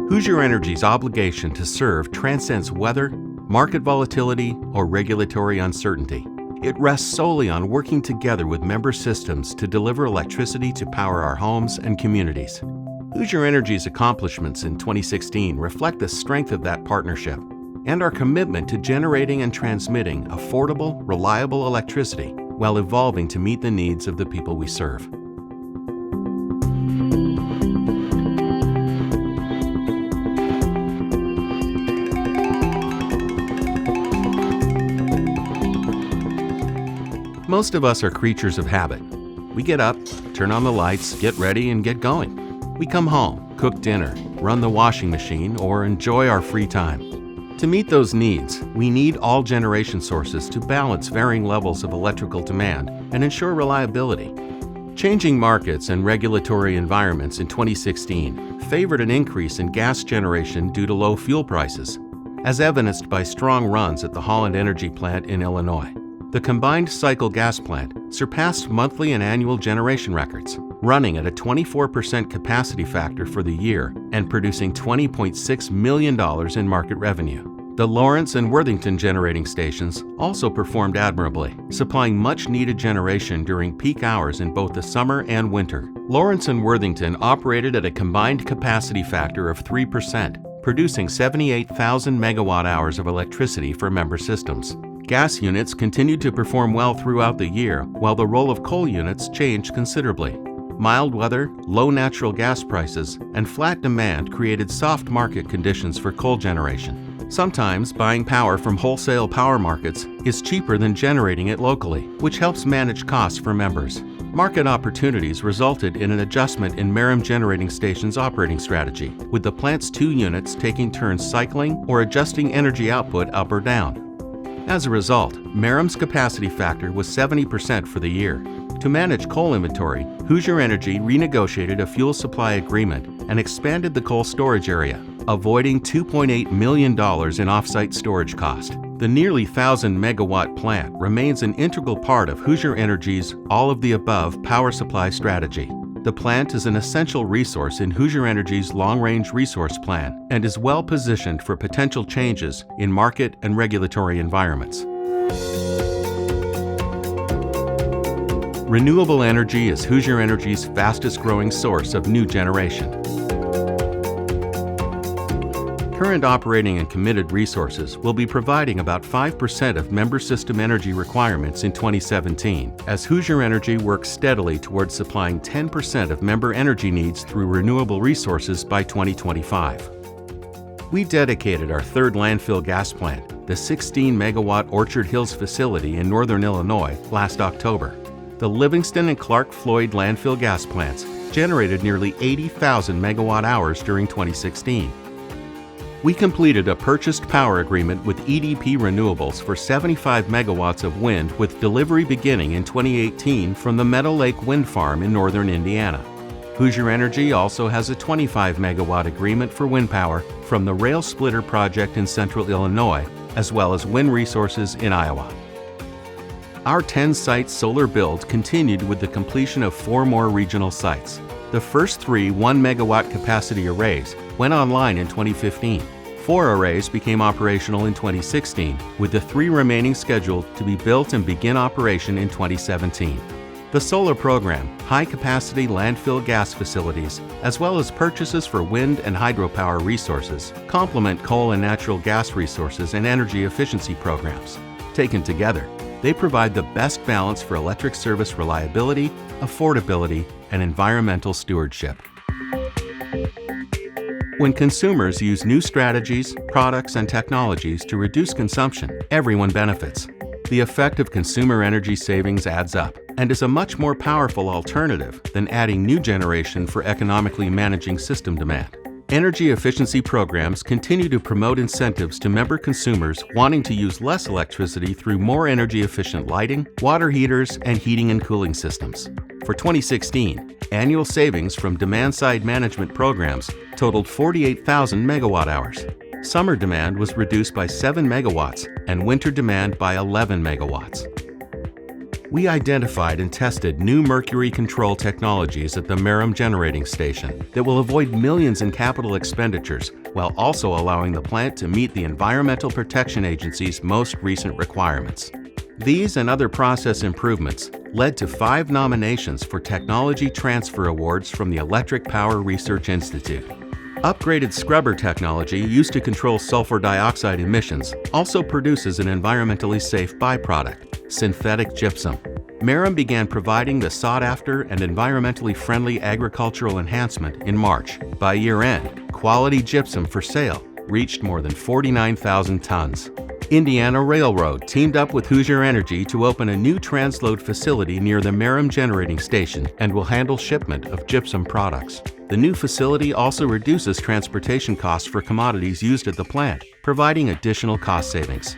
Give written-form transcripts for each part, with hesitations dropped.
Hoosier Energy's obligation to serve transcends weather, market volatility, or regulatory uncertainty. It rests solely on working together with member systems to deliver electricity to power our homes and communities. Hoosier Energy's accomplishments in 2016 reflect the strength of that partnership and our commitment to generating and transmitting affordable, reliable electricity while evolving to meet the needs of the people we serve. Most of us are creatures of habit. We get up, turn on the lights, get ready, and get going. We come home, cook dinner, run the washing machine, or enjoy our free time. To meet those needs, we need all generation sources to balance varying levels of electrical demand and ensure reliability. Changing markets and regulatory environments in 2016 favored an increase in gas generation due to low fuel prices, as evidenced by strong runs at the Holland Energy Plant in Illinois. The combined cycle gas plant surpassed monthly and annual generation records, running at a 24% capacity factor for the year and producing $20.6 million in market revenue. The Lawrence and Worthington generating stations also performed admirably, supplying much-needed generation during peak hours in both the summer and winter. Lawrence and Worthington operated at a combined capacity factor of 3%, producing 78,000 megawatt-hours of electricity for member systems. Gas units continued to perform well throughout the year, while the role of coal units changed considerably. Mild weather, low natural gas prices, and flat demand created soft market conditions for coal generation. Sometimes buying power from wholesale power markets is cheaper than generating it locally, which helps manage costs for members. Market opportunities resulted in an adjustment in Merom Generating Station's operating strategy, with the plant's 2 units taking turns cycling or adjusting energy output up or down. As a result, Merom's capacity factor was 70% for the year. To manage coal inventory, Hoosier Energy renegotiated a fuel supply agreement and expanded the coal storage area, avoiding $2.8 million in off-site storage cost. The nearly 1,000-megawatt plant remains an integral part of Hoosier Energy's all-of-the-above power supply strategy. The plant is an essential resource in Hoosier Energy's long-range resource plan and is well positioned for potential changes in market and regulatory environments. Renewable energy is Hoosier Energy's fastest-growing source of new generation. Current operating and committed resources will be providing about 5% of member system energy requirements in 2017, as Hoosier Energy works steadily towards supplying 10% of member energy needs through renewable resources by 2025. We dedicated our third landfill gas plant, the 16-megawatt Orchard Hills facility in northern Illinois, last October. The Livingston and Clark Floyd landfill gas plants generated nearly 80,000 megawatt-hours during 2016. We completed a purchased power agreement with EDP Renewables for 75 megawatts of wind with delivery beginning in 2018 from the Meadow Lake Wind Farm in northern Indiana. Hoosier Energy also has a 25-megawatt agreement for wind power from the Rail Splitter project in central Illinois, as well as wind resources in Iowa. Our 10-site solar build continued with the completion of 4 more regional sites. The first 3 1-megawatt capacity arrays went online in 2015. 4 arrays became operational in 2016, with the 3 remaining scheduled to be built and begin operation in 2017. The solar program, high-capacity landfill gas facilities, as well as purchases for wind and hydropower resources, complement coal and natural gas resources and energy efficiency programs. Taken together, they provide the best balance for electric service reliability, affordability, and environmental stewardship. When consumers use new strategies, products, and technologies to reduce consumption, everyone benefits. The effect of consumer energy savings adds up and is a much more powerful alternative than adding new generation for economically managing system demand. Energy efficiency programs continue to promote incentives to member consumers wanting to use less electricity through more energy-efficient lighting, water heaters, and heating and cooling systems. For 2016, annual savings from demand-side management programs totaled 48,000 megawatt-hours. Summer demand was reduced by 7 megawatts and winter demand by 11 megawatts. We identified and tested new mercury control technologies at the Merom generating station that will avoid millions in capital expenditures while also allowing the plant to meet the Environmental Protection Agency's most recent requirements. These and other process improvements led to 5 nominations for Technology Transfer Awards from the Electric Power Research Institute. Upgraded scrubber technology used to control sulfur dioxide emissions also produces an environmentally safe byproduct, synthetic gypsum. Merom began providing the sought-after and environmentally friendly agricultural enhancement in March. By year-end, quality gypsum for sale reached more than 49,000 tons. Indiana Railroad teamed up with Hoosier Energy to open a new transload facility near the Merom generating station and will handle shipment of gypsum products. The new facility also reduces transportation costs for commodities used at the plant, providing additional cost savings.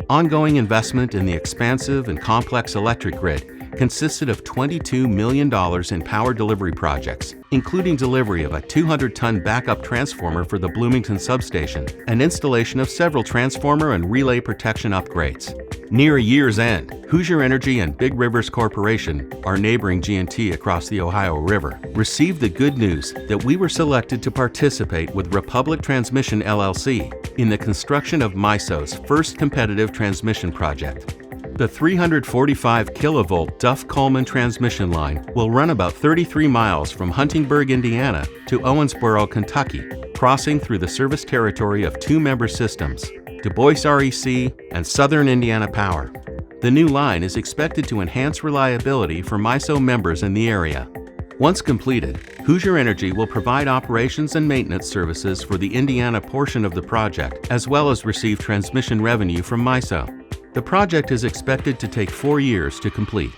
Ongoing investment in the expansive and complex electric grid consisted of $22 million in power delivery projects, including delivery of a 200-ton backup transformer for the Bloomington substation and installation of several transformer and relay protection upgrades. Near year's end, Hoosier Energy and Big Rivers Corporation, our neighboring G&T across the Ohio River, received the good news that we were selected to participate with Republic Transmission LLC in the construction of MISO's first competitive transmission project. The 345 kilovolt Duff-Coleman transmission line will run about 33 miles from Huntingburg, Indiana to Owensboro, Kentucky, crossing through the service territory of 2 member systems, Du Bois REC and Southern Indiana Power. The new line is expected to enhance reliability for MISO members in the area. Once completed, Hoosier Energy will provide operations and maintenance services for the Indiana portion of the project, as well as receive transmission revenue from MISO. The project is expected to take 4 years to complete.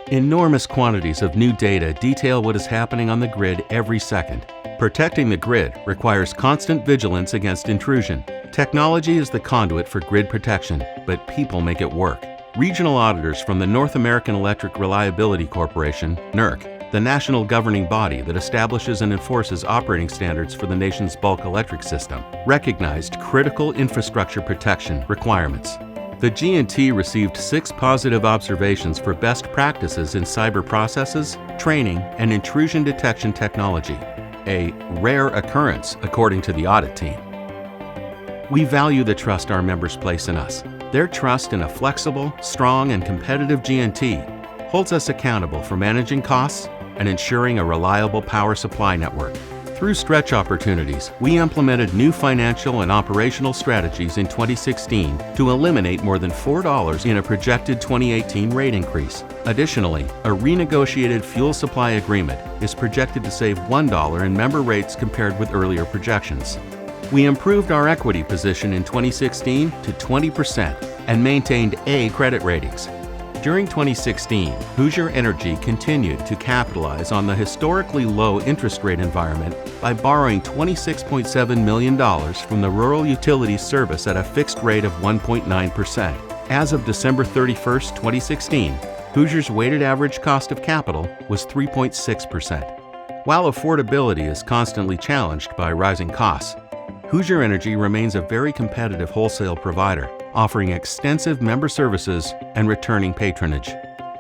Enormous quantities of new data detail what is happening on the grid every second. Protecting the grid requires constant vigilance against intrusion. Technology is the conduit for grid protection, but people make it work. Regional auditors from the North American Electric Reliability Corporation, NERC, the national governing body that establishes and enforces operating standards for the nation's bulk electric system, recognized critical infrastructure protection requirements. The G&T received 6 positive observations for best practices in cyber processes, training, and intrusion detection technology, a rare occurrence according to the audit team. We value the trust our members place in us. Their trust in a flexible, strong, and competitive G&T holds us accountable for managing costs and ensuring a reliable power supply network. Through stretch opportunities, we implemented new financial and operational strategies in 2016 to eliminate more than $4 in a projected 2018 rate increase. Additionally, a renegotiated fuel supply agreement is projected to save $1 in member rates compared with earlier projections. We improved our equity position in 2016 to 20% and maintained A credit ratings. During 2016, Hoosier Energy continued to capitalize on the historically low interest rate environment by borrowing $26.7 million from the Rural Utilities Service at a fixed rate of 1.9%. As of December 31, 2016, Hoosier's weighted average cost of capital was 3.6%. While affordability is constantly challenged by rising costs, Hoosier Energy remains a very competitive wholesale provider, offering extensive member services and returning patronage.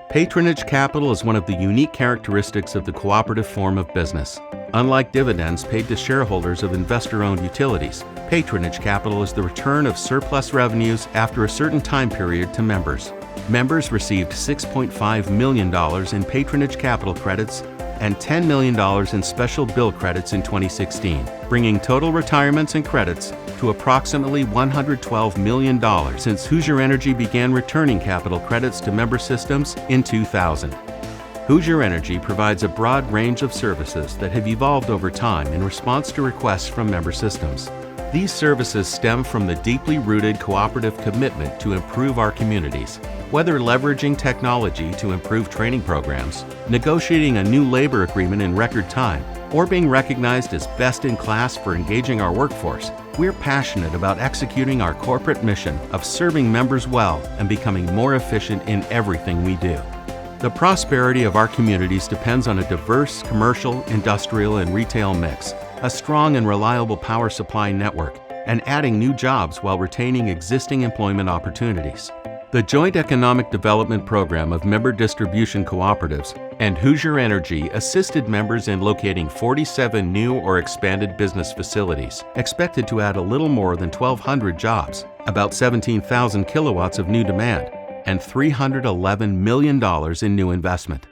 Patronage capital is one of the unique characteristics of the cooperative form of business. Unlike dividends paid to shareholders of investor-owned utilities, patronage capital is the return of surplus revenues after a certain time period to members. Members received $6.5 million in patronage capital credits and $10 million in special bill credits in 2016, bringing total retirements and credits to approximately $112 million since Hoosier Energy began returning capital credits to member systems in 2000. Hoosier Energy provides a broad range of services that have evolved over time in response to requests from member systems. These services stem from the deeply rooted cooperative commitment to improve our communities. Whether leveraging technology to improve training programs, negotiating a new labor agreement in record time, or being recognized as best in class for engaging our workforce, we're passionate about executing our corporate mission of serving members well and becoming more efficient in everything we do. The prosperity of our communities depends on a diverse commercial, industrial, and retail mix, a strong and reliable power supply network, and adding new jobs while retaining existing employment opportunities. The Joint Economic Development Program of member distribution cooperatives and Hoosier Energy assisted members in locating 47 new or expanded business facilities, expected to add a little more than 1,200 jobs, about 17,000 kilowatts of new demand, and $311 million in new investment.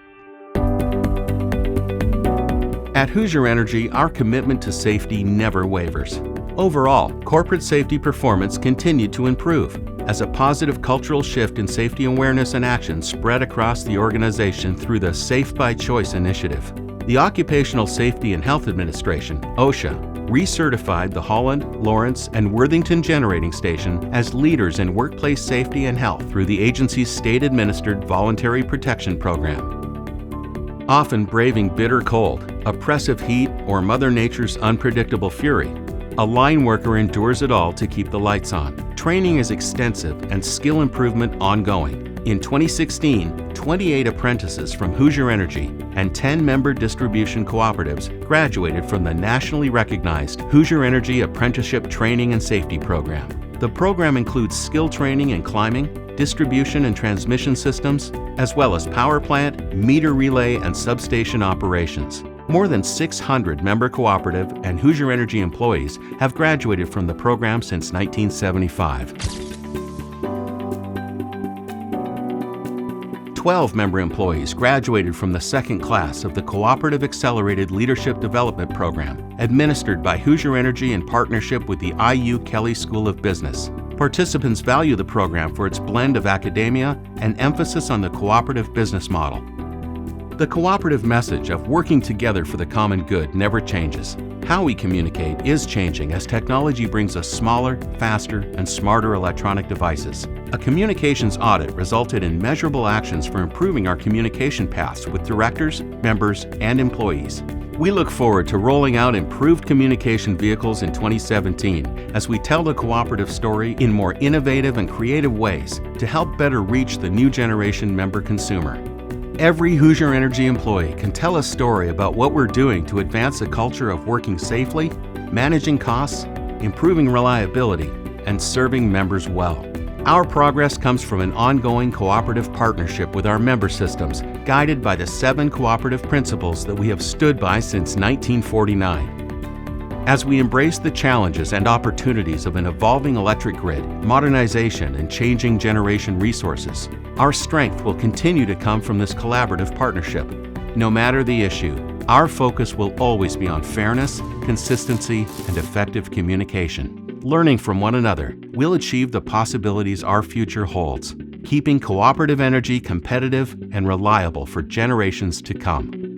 At Hoosier Energy, our commitment to safety never wavers. Overall, corporate safety performance continued to improve as a positive cultural shift in safety awareness and action spread across the organization through the Safe by Choice initiative. The Occupational Safety and Health Administration, OSHA, recertified the Holland, Lawrence, and Worthington Generating Station as leaders in workplace safety and health through the agency's state-administered Voluntary Protection Program. Often braving bitter cold, oppressive heat, or Mother Nature's unpredictable fury, a line worker endures it all to keep the lights on. Training is extensive and skill improvement ongoing. In 2016, 28 apprentices from Hoosier Energy and 10 member distribution cooperatives graduated from the nationally recognized Hoosier Energy Apprenticeship Training and Safety Program. The program includes skill training in climbing, distribution and transmission systems, as well as power plant, meter relay, and substation operations. More than 600 member cooperative and Hoosier Energy employees have graduated from the program since 1975. 12 member employees graduated from the second class of the Cooperative Accelerated Leadership Development Program, administered by Hoosier Energy in partnership with the IU Kelley School of Business. Participants value the program for its blend of academia and emphasis on the cooperative business model. The cooperative message of working together for the common good never changes. How we communicate is changing as technology brings us smaller, faster, and smarter electronic devices. A communications audit resulted in measurable actions for improving our communication paths with directors, members, and employees. We look forward to rolling out improved communication vehicles in 2017 as we tell the cooperative story in more innovative and creative ways to help better reach the new generation member consumer. Every Hoosier Energy employee can tell a story about what we're doing to advance a culture of working safely, managing costs, improving reliability, and serving members well. Our progress comes from an ongoing cooperative partnership with our member systems, guided by the 7 cooperative principles that we have stood by since 1949. As we embrace the challenges and opportunities of an evolving electric grid, modernization, and changing generation resources, our strength will continue to come from this collaborative partnership. No matter the issue, our focus will always be on fairness, consistency, and effective communication. Learning from one another, we'll achieve the possibilities our future holds, keeping cooperative energy competitive and reliable for generations to come.